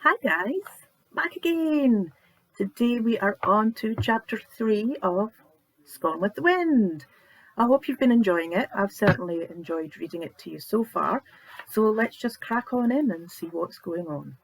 Hi guys, back again. Today we are on to chapter 3 of Scone with the Wind. I hope you've been enjoying it. I've certainly enjoyed reading it to you so far. So let's just crack on in and see what's going on.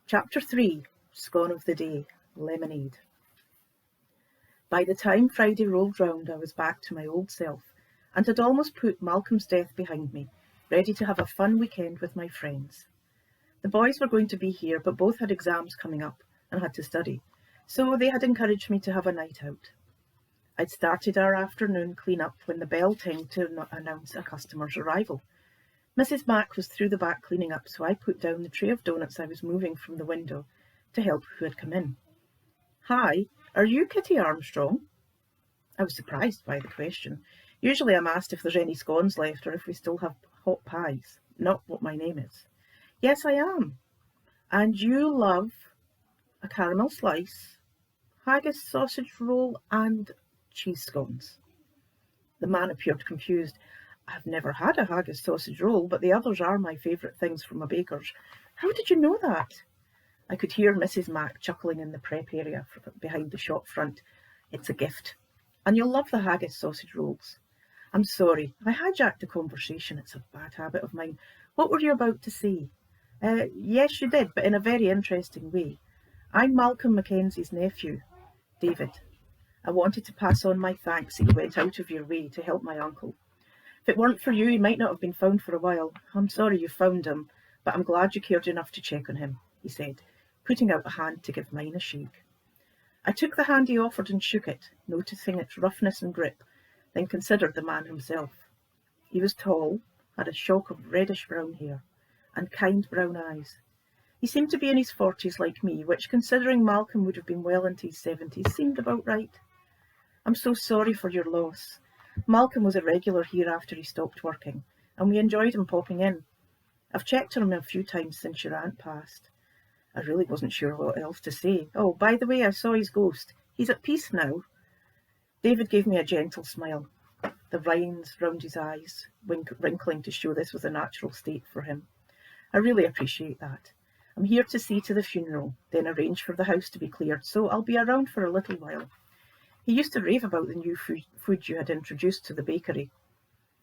Chapter 3, Scone of the Day, Lemonade. By the time Friday rolled round, I was back to my old self and had almost put Malcolm's death behind me, ready to have a fun weekend with my friends. The boys were going to be here, but both had exams coming up and had to study, so they had encouraged me to have a night out. I'd started our afternoon clean-up when the bell tinged to announce a customer's arrival. Mrs. Mac was through the back cleaning up, so I put down the tray of doughnuts I was moving from the window to help who had come in. "Hi, are you Kitty Armstrong?" I was surprised by the question. Usually I'm asked if there's any scones left or if we still have hot pies, not what my name is. "Yes, I am." "And you love a caramel slice, haggis sausage roll and cheese scones?" The man appeared confused. "I've never had a haggis sausage roll, but the others are my favourite things from a baker's." "How did you know that?" I could hear Mrs. Mac chuckling in the prep area behind the shop front. "It's a gift. And you'll love the haggis sausage rolls." "I'm sorry, I hijacked the conversation. It's a bad habit of mine. What were you about to say?" Yes, you did, but in a very interesting way. I'm Malcolm Mackenzie's nephew, David. I wanted to pass on my thanks that you went out of your way to help my uncle. If it weren't for you, he might not have been found for a while. I'm sorry you found him, but I'm glad you cared enough to check on him," he said, putting out a hand to give mine a shake. I took the hand he offered and shook it, noticing its roughness and grip, then considered the man himself. He was tall, had a shock of reddish-brown hair, and kind brown eyes. He seemed to be in his 40s like me, which, considering Malcolm would have been well into his 70s, seemed about right. "I'm so sorry for your loss. Malcolm was a regular here after he stopped working, and we enjoyed him popping in. I've checked on him a few times since your aunt passed." I really wasn't sure what else to say. "Oh, by the way, I saw his ghost. He's at peace now." David gave me a gentle smile, the lines round his eyes wrinkling to show this was a natural state for him. "I really appreciate that. I'm here to see to the funeral, then arrange for the house to be cleared, so I'll be around for a little while." He used to rave about the new food you had introduced to the bakery.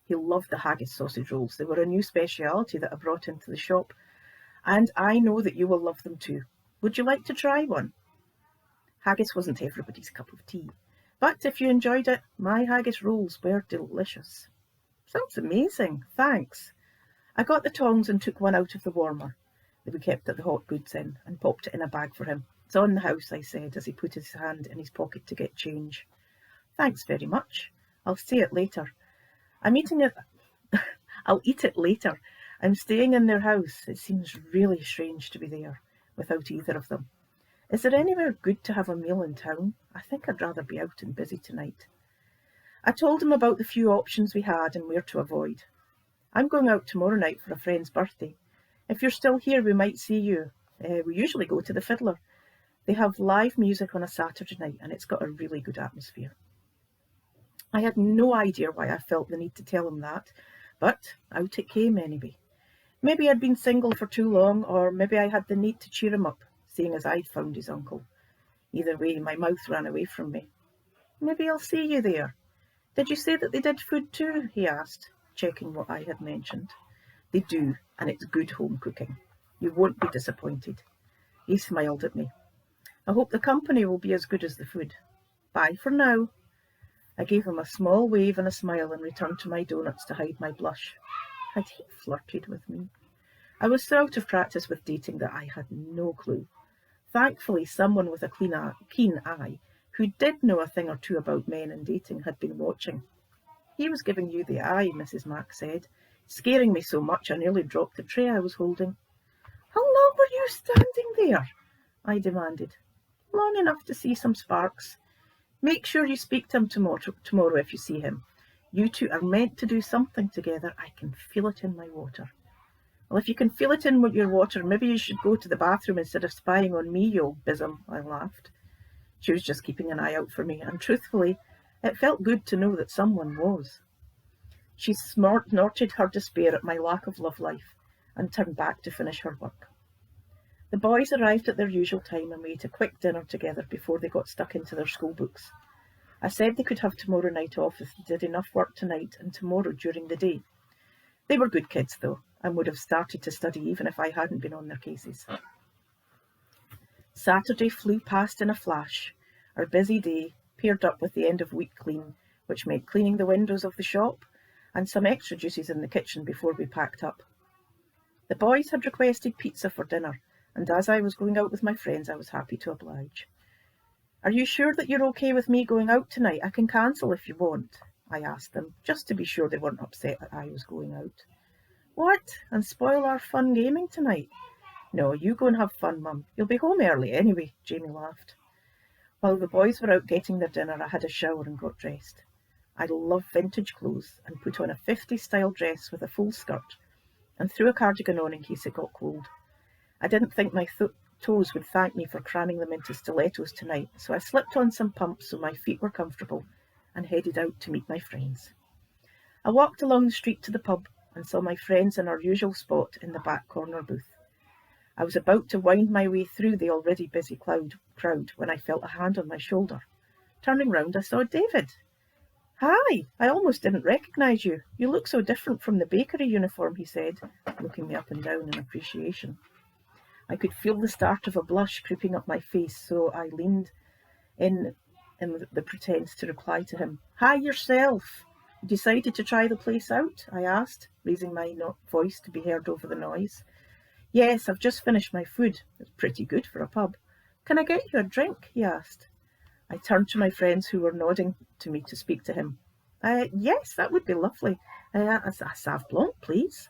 He loved the haggis sausage rolls. They were a new speciality that I brought into the shop, and I know that you will love them too. Would you like to try one? Haggis wasn't everybody's cup of tea, but if you enjoyed it, my haggis rolls were delicious. "Sounds amazing, thanks." I got the tongs and took one out of the warmer that we kept the hot goods in and popped it in a bag for him. "It's on the house," I said as he put his hand in his pocket to get change. "Thanks very much. I'll see it later. I'll eat it later. I'm staying in their house. It seems really strange to be there without either of them. Is there anywhere good to have a meal in town? I think I'd rather be out and busy tonight." I told him about the few options we had and where to avoid. "I'm going out tomorrow night for a friend's birthday. If you're still here, we might see you. We usually go to the Fiddler. They have live music on a Saturday night, and it's got a really good atmosphere." I had no idea why I felt the need to tell him that, but out it came anyway. Maybe I'd been single for too long, or maybe I had the need to cheer him up, seeing as I'd found his uncle. Either way, my mouth ran away from me. "Maybe I'll see you there. Did you say that they did food too?" he asked, checking what I had mentioned. "They do, and it's good home cooking. You won't be disappointed." He smiled at me. "I hope the company will be as good as the food. Bye for now." I gave him a small wave and a smile and returned to my doughnuts to hide my blush. Had he flirted with me? I was so out of practice with dating that I had no clue. Thankfully, someone with a keen eye, who did know a thing or two about men and dating, had been watching. "He was giving you the eye," Mrs. Mac said, scaring me so much I nearly dropped the tray I was holding. "How long were you standing there?" I demanded. "Long enough to see some sparks. Make sure you speak to him tomorrow if you see him. You two are meant to do something together. I can feel it in my water." "Well, if you can feel it in your water, maybe you should go to the bathroom instead of spying on me, you old bism," I laughed. She was just keeping an eye out for me, and truthfully, it felt good to know that someone was. She snorted her despair at my lack of love life and turned back to finish her work. The boys arrived at their usual time and we ate a quick dinner together before they got stuck into their school books. I said they could have tomorrow night off if they did enough work tonight and tomorrow during the day. They were good kids, though, and would have started to study even if I hadn't been on their cases. Saturday flew past in a flash. Our busy day paired up with the end of week clean, which meant cleaning the windows of the shop and some extra duties in the kitchen before we packed up. The boys had requested pizza for dinner, and as I was going out with my friends, I was happy to oblige. "Are you sure that you're okay with me going out tonight? I can cancel if you want," I asked them, just to be sure they weren't upset that I was going out. "What? And spoil our fun gaming tonight?" "No, you go and have fun, Mum. You'll be home early anyway," Jamie laughed. While the boys were out getting their dinner, I had a shower and got dressed. I love vintage clothes and put on a 50s style dress with a full skirt and threw a cardigan on in case it got cold. I didn't think my toes would thank me for cramming them into stilettos tonight, so I slipped on some pumps so my feet were comfortable and headed out to meet my friends. I walked along the street to the pub and saw my friends in our usual spot in the back corner booth. I was about to wind my way through the already busy crowd when I felt a hand on my shoulder. Turning round, I saw David. "Hi, I almost didn't recognise you. You look so different from the bakery uniform," he said, looking me up and down in appreciation. I could feel the start of a blush creeping up my face, so I leaned in the pretense to reply to him. "Hi yourself. You decided to try the place out?" I asked, raising my voice to be heard over the noise. "Yes, I've just finished my food. It's pretty good for a pub. Can I get you a drink?" he asked. I turned to my friends who were nodding to me to speak to him. Yes, that would be lovely. A Sauv Blanc, please."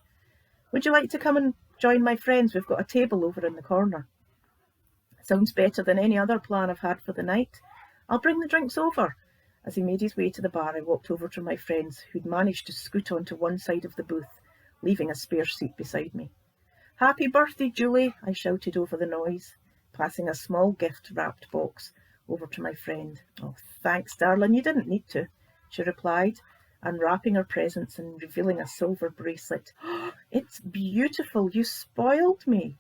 "Would you like to come and join my friends? We've got a table over in the corner." "Sounds better than any other plan I've had for the night. I'll bring the drinks over." As he made his way to the bar, I walked over to my friends who'd managed to scoot onto one side of the booth, leaving a spare seat beside me. "Happy birthday, Julie," I shouted over the noise, passing a small gift-wrapped box over to my friend. "Oh, thanks, darling, you didn't need to," she replied, unwrapping her presents and revealing a silver bracelet. "Oh, it's beautiful. You spoiled me."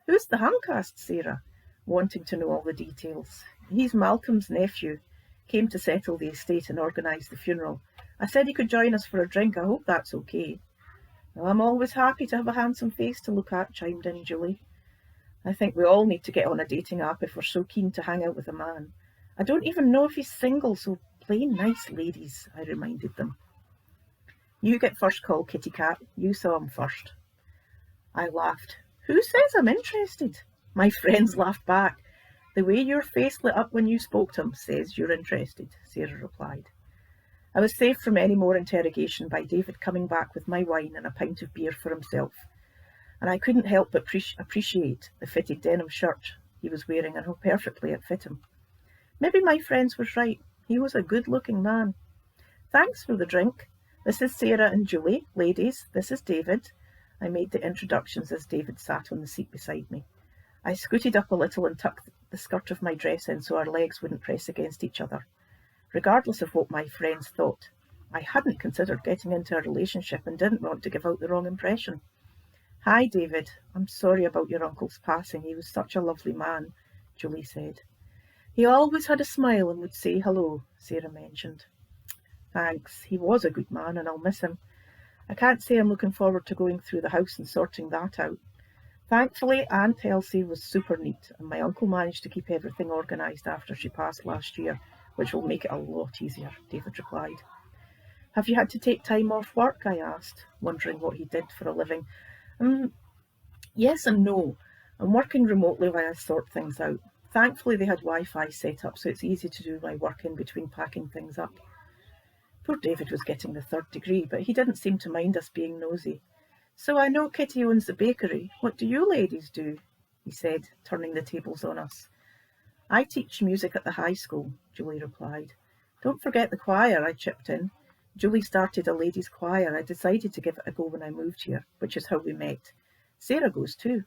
"Who's the hunk?" asked Sarah, wanting to know all the details. "He's Malcolm's nephew. Came to settle the estate and organise the funeral. I said he could join us for a drink. I hope that's okay." "Well, I'm always happy to have a handsome face to look at," chimed in Julie. "I think we all need to get on a dating app if we're so keen to hang out with a man. I don't even know if he's single, so play nice, ladies," I reminded them. "You get first call, kitty cat. You saw him first." I laughed. "Who says I'm interested?" My friends laughed back. "The way your face lit up when you spoke to him says you're interested," Sarah replied. I was saved from any more interrogation by David coming back with my wine and a pint of beer for himself, and I couldn't help but appreciate the fitted denim shirt he was wearing and how perfectly it fit him. Maybe my friends was right. He was a good-looking man. "Thanks for the drink. This is Sarah and Julie. Ladies, this is David." I made the introductions as David sat on the seat beside me. I scooted up a little and tucked the skirt of my dress in so our legs wouldn't press against each other. Regardless of what my friends thought, I hadn't considered getting into a relationship and didn't want to give out the wrong impression. "Hi, David. I'm sorry about your uncle's passing. He was such a lovely man," Julie said. "He always had a smile and would say hello," Sarah mentioned. "Thanks. He was a good man and I'll miss him. I can't say I'm looking forward to going through the house and sorting that out. Thankfully, Aunt Elsie was super neat and my uncle managed to keep everything organised after she passed last year, which will make it a lot easier," David replied. "Have you had to take time off work?" I asked, wondering what he did for a living. Yes and no. I'm working remotely while I sort things out. Thankfully, they had Wi-Fi set up, so it's easy to do my work in between packing things up. Poor David was getting the 3rd degree, but he didn't seem to mind us being nosy. "So I know Kitty owns the bakery. What do you ladies do?" he said, turning the tables on us. "I teach music at the high school," Julie replied. "Don't forget the choir," I chipped in. "Julie started a ladies' choir. I decided to give it a go when I moved here, which is how we met. Sarah goes too."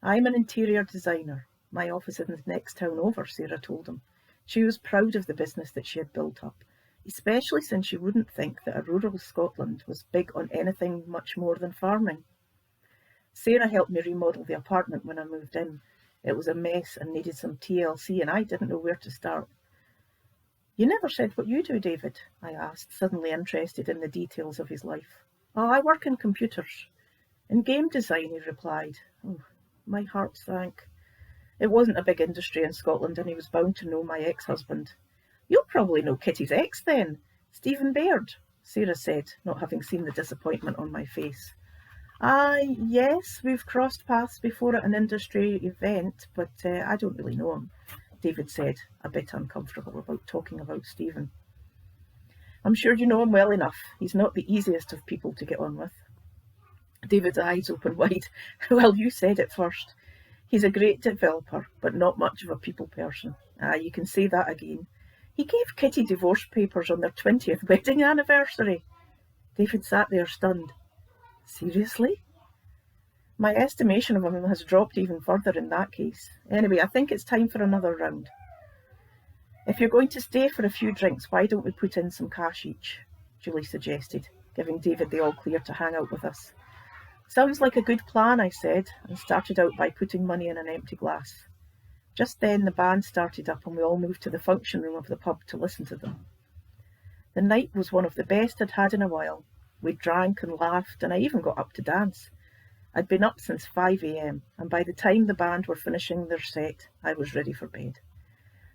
"I'm an interior designer. My office is in the next town over," Sarah told him. She was proud of the business that she had built up, especially since you wouldn't think that a rural Scotland was big on anything much more than farming. Sarah helped me remodel the apartment when I moved in. It was a mess and needed some TLC, and I didn't know where to start. You never said what you do, David, I asked, suddenly interested in the details of his life. Oh, I work in computers. In game design, he replied. Oh, my heart sank. It wasn't a big industry in Scotland, and he was bound to know my ex-husband. You'll probably know Kitty's ex then, Stephen Baird, Sarah said, not having seen the disappointment on my face. Yes, we've crossed paths before at an industry event, but I don't really know him, David said, a bit uncomfortable about talking about Stephen. I'm sure you know him well enough. He's not the easiest of people to get on with. David's eyes opened wide. Well, you said it first. He's a great developer, but not much of a people person. You can say that again. He gave Kitty divorce papers on their 20th wedding anniversary. David sat there stunned. Seriously? My estimation of him has dropped even further in that case. Anyway, I think it's time for another round. If you're going to stay for a few drinks, why don't we put in some cash each? Julie suggested, giving David the all clear to hang out with us. Sounds like a good plan, I said, and started out by putting money in an empty glass. Just then the band started up and we all moved to the function room of the pub to listen to them. The night was one of the best I'd had in a while. We drank and laughed, and I even got up to dance. I'd been up since 5 a.m, and by the time the band were finishing their set, I was ready for bed.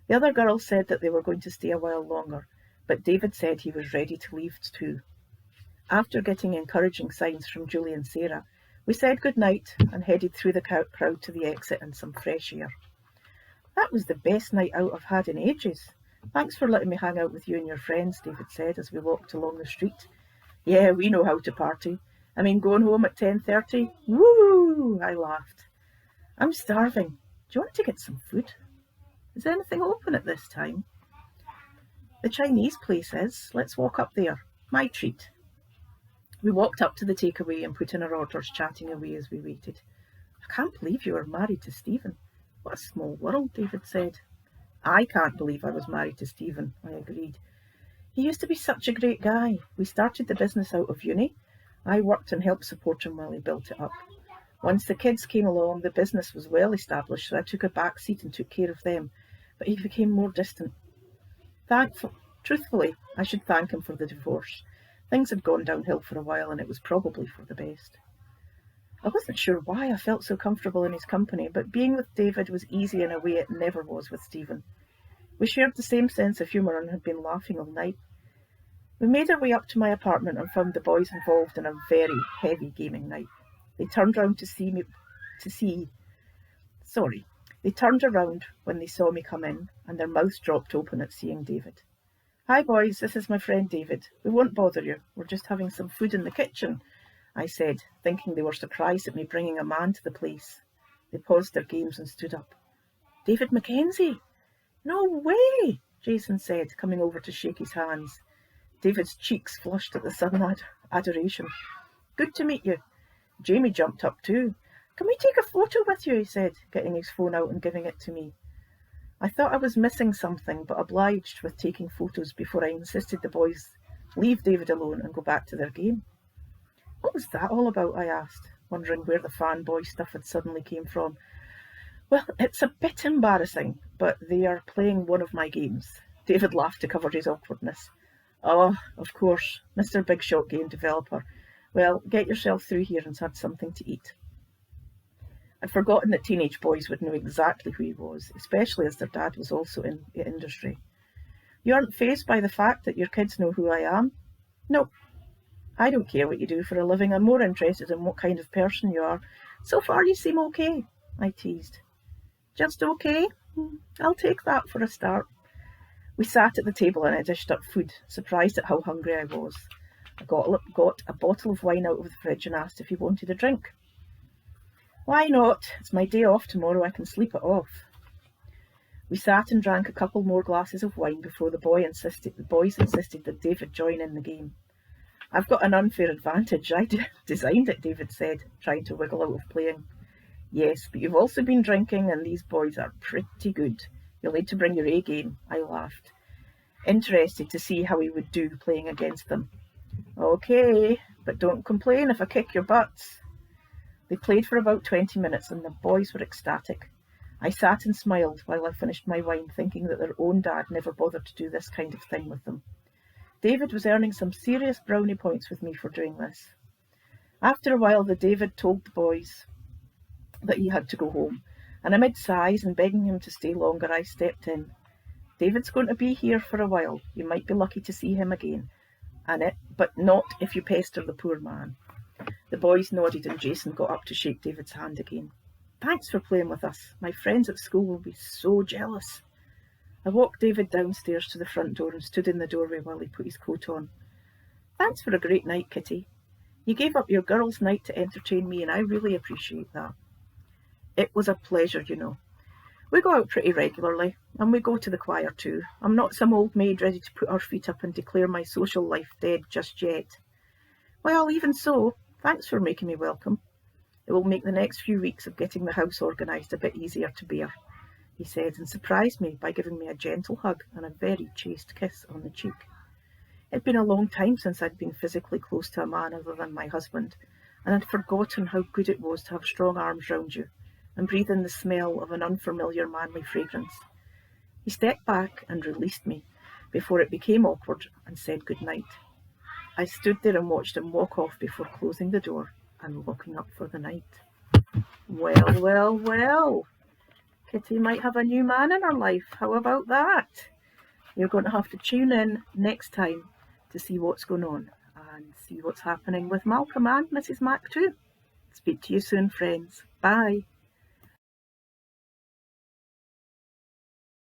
The other girls said that they were going to stay a while longer, but David said he was ready to leave too. After getting encouraging signs from Julie and Sarah, we said good night and headed through the crowd to the exit in some fresh air. That was the best night out I've had in ages. Thanks for letting me hang out with you and your friends, David said as we walked along the street. Yeah, we know how to party. I mean, going home at 10:30? Woo! I laughed. I'm starving. Do you want to get some food? Is anything open at this time? The Chinese place is. Let's walk up there. My treat. We walked up to the takeaway and put in our orders, chatting away as we waited. I can't believe you were married to Stephen. What a small world, David said. I can't believe I was married to Stephen, I agreed. He used to be such a great guy. We started the business out of uni. I worked and helped support him while he built it up. Once the kids came along, the business was well established, so I took a back seat and took care of them, but he became more distant. Truthfully, I should thank him for the divorce. Things had gone downhill for a while, and it was probably for the best. I wasn't sure why I felt so comfortable in his company, but being with David was easy in a way it never was with Stephen. We shared the same sense of humour and had been laughing all night. We made our way up to my apartment and found the boys involved in a very heavy gaming night. They turned around They turned around when they saw me come in, and their mouths dropped open at seeing David. Hi boys, this is my friend David. We won't bother you. We're just having some food in the kitchen, I said, thinking they were surprised at me bringing a man to the place. They paused their games and stood up. David Mackenzie? No way, Jason said, coming over to shake his hands. David's cheeks flushed at the sudden adoration. Good to meet you. Jamie jumped up too. Can we take a photo with you, he said, getting his phone out and giving it to me. I thought I was missing something, but obliged with taking photos before I insisted the boys leave David alone and go back to their game. What was that all about, I asked, wondering where the fanboy stuff had suddenly came from. Well, it's a bit embarrassing, but they are playing one of my games. David laughed to cover his awkwardness. Oh, of course, Mr. Big Shot game developer. Well, get yourself through here and have something to eat. I'd forgotten that teenage boys would know exactly who he was, especially as their dad was also in the industry. You aren't fazed by the fact that your kids know who I am? No. I don't care what you do for a living. I'm more interested in what kind of person you are. So far you seem okay, I teased. Just okay? I'll take that for a start. We sat at the table and I dished up food, surprised at how hungry I was. I got a bottle of wine out of the fridge and asked if he wanted a drink. Why not? It's my day off tomorrow. I can sleep it off. We sat and drank a couple more glasses of wine before the boys insisted that David join in the game. I've got an unfair advantage. I designed it, David said, trying to wiggle out of playing. Yes, but you've also been drinking and these boys are pretty good. You'll need to bring your A game, I laughed, interested to see how he would do playing against them. Okay, but don't complain if I kick your butts. They played for about 20 minutes and the boys were ecstatic. I sat and smiled while I finished my wine, thinking that their own dad never bothered to do this kind of thing with them. David was earning some serious brownie points with me for doing this. After a while, David told the boys that he had to go home, and amid sighs and begging him to stay longer, I stepped in. David's going to be here for a while. You might be lucky to see him again, but not if you pester the poor man. The boys nodded and Jason got up to shake David's hand again. Thanks for playing with us. My friends at school will be so jealous. I walked David downstairs to the front door and stood in the doorway while he put his coat on. Thanks for a great night, Kitty. You gave up your girls' night to entertain me and I really appreciate that. It was a pleasure, you know. We go out pretty regularly, and we go to the choir too. I'm not some old maid ready to put her feet up and declare my social life dead just yet. Well, even so, thanks for making me welcome. It will make the next few weeks of getting the house organised a bit easier to bear, he said, and surprised me by giving me a gentle hug and a very chaste kiss on the cheek. It'd been a long time since I'd been physically close to a man other than my husband, and I'd forgotten how good it was to have strong arms round you and breathe in the smell of an unfamiliar manly fragrance. He stepped back and released me before it became awkward and said good night. I stood there and watched him walk off before closing the door and locking up for the night. Well, well, well. Kitty might have a new man in her life. How about that? You're going to have to tune in next time to see what's going on and see what's happening with Malcolm and Mrs. Mac too. Speak to you soon, friends. Bye.